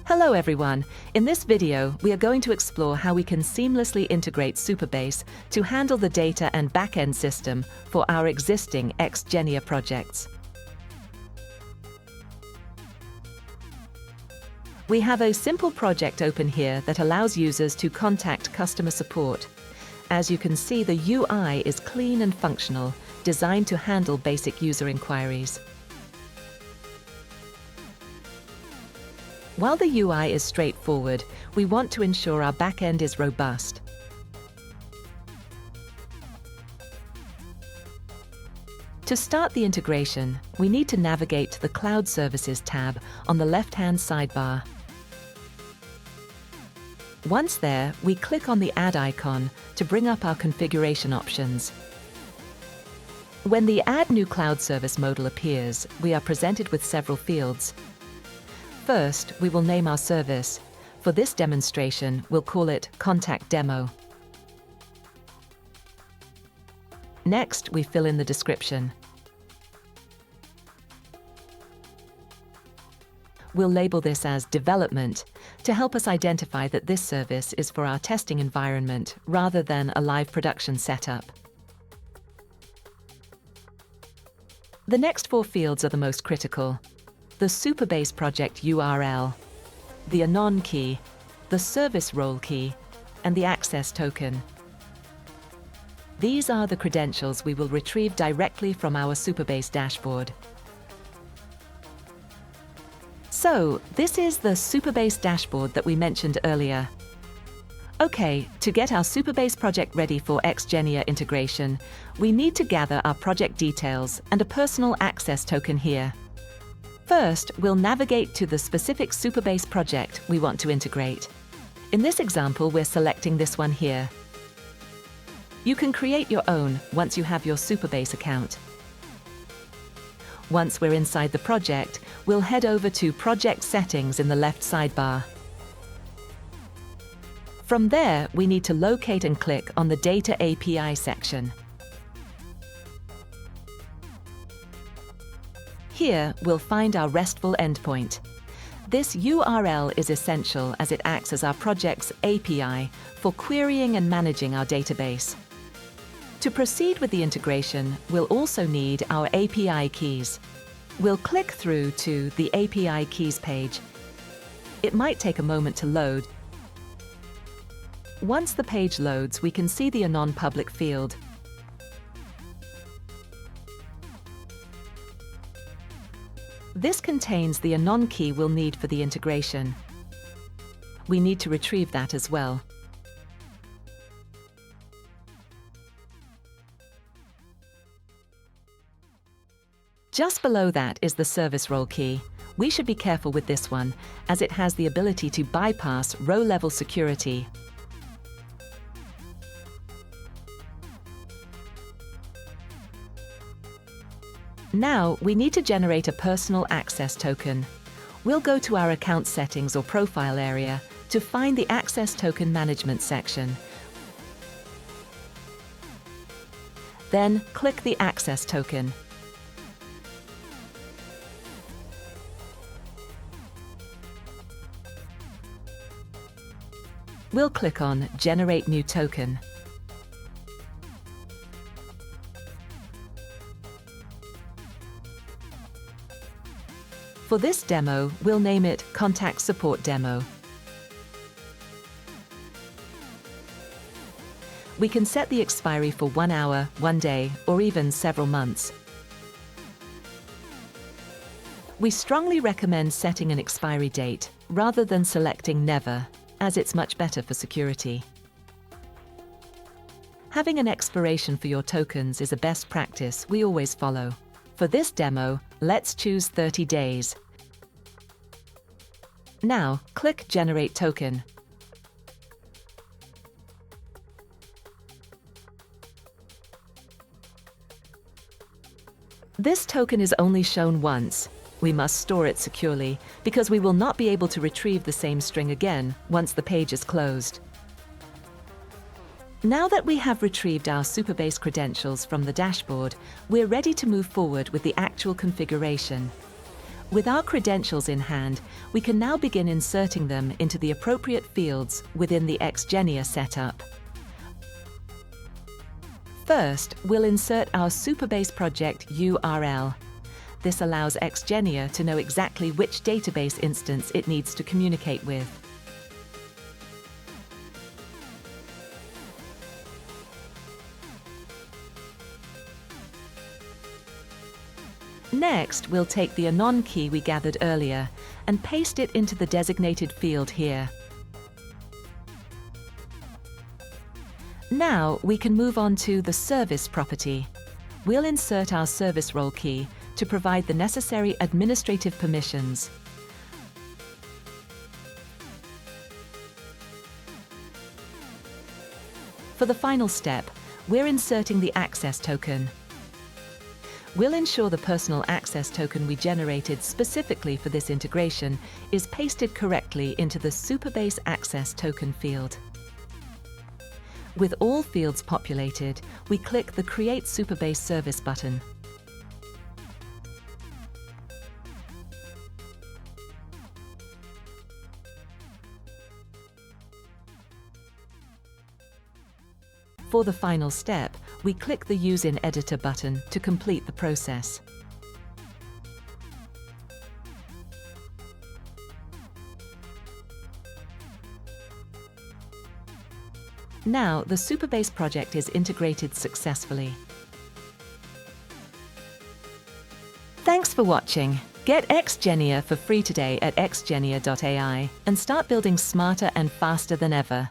Hello everyone! In this video, we are going to explore how we can seamlessly integrate Supabase to handle the data and backend system for our existing XGENIA projects. We have a simple project open here that allows users to contact customer support. As you can see, the UI is clean and functional, designed to handle basic user inquiries. While the UI is straightforward, we want to ensure our backend is robust. To start the integration, we need to navigate to the Cloud Services tab on the left-hand sidebar. Once there, we click on the Add icon to bring up our configuration options. When the Add New Cloud Service modal appears, we are presented with several fields. First, we will name our service. For this demonstration, we'll call it Contact Demo. Next, we fill in the description. We'll label this as Development to help us identify that this service is for our testing environment rather than a live production setup. The next four fields are the most critical: the Supabase project URL, the anon key, the service role key, and the access token. These are the credentials we will retrieve directly from our Supabase dashboard. So, this is the Supabase dashboard that we mentioned earlier. Okay, to get our Supabase project ready for XGENIA integration, we need to gather our project details and a personal access token here. First, we'll navigate to the specific Supabase project we want to integrate. In this example, we're selecting this one here. You can create your own once you have your Supabase account. Once we're inside the project, we'll head over to Project Settings in the left sidebar. From there, we need to locate and click on the Data API section. Here, we'll find our RESTful endpoint. This URL is essential as it acts as our project's API for querying and managing our database. To proceed with the integration, we'll also need our API keys. We'll click through to the API keys page. It might take a moment to load. Once the page loads, we can see the anon public field. This contains the anon key we'll need for the integration. We need to retrieve that as well. Just below that is the service role key. We should be careful with this one, as it has the ability to bypass row-level security. Now, we need to generate a personal access token. We'll go to our account settings or profile area to find the access token management section. Then, click the access token. We'll click on Generate New Token. For this demo, we'll name it Contact Support Demo. We can set the expiry for 1 hour, 1 day, or even several months. We strongly recommend setting an expiry date rather than selecting Never, as it's much better for security. Having an expiration for your tokens is a best practice we always follow. For this demo, let's choose 30 days. Now, click Generate Token. This token is only shown once. We must store it securely, because we will not be able to retrieve the same string again once the page is closed. Now that we have retrieved our Supabase credentials from the dashboard, we're ready to move forward with the actual configuration. With our credentials in hand, we can now begin inserting them into the appropriate fields within the XGENIA setup. First, we'll insert our Supabase project URL. This allows XGENIA to know exactly which database instance it needs to communicate with. Next, we'll take the anon key we gathered earlier and paste it into the designated field here. Now we can move on to the service property. We'll insert our service role key to provide the necessary administrative permissions. For the final step, we're inserting the access token. We'll ensure the personal access token we generated specifically for this integration is pasted correctly into the Supabase access token field. With all fields populated, we click the Create Supabase Service button. For the final step, we click the Use in Editor button to complete the process. Now, the Supabase project is integrated successfully. Thanks for watching. Get XGENIA for free today at xgenia.ai and start building smarter and faster than ever.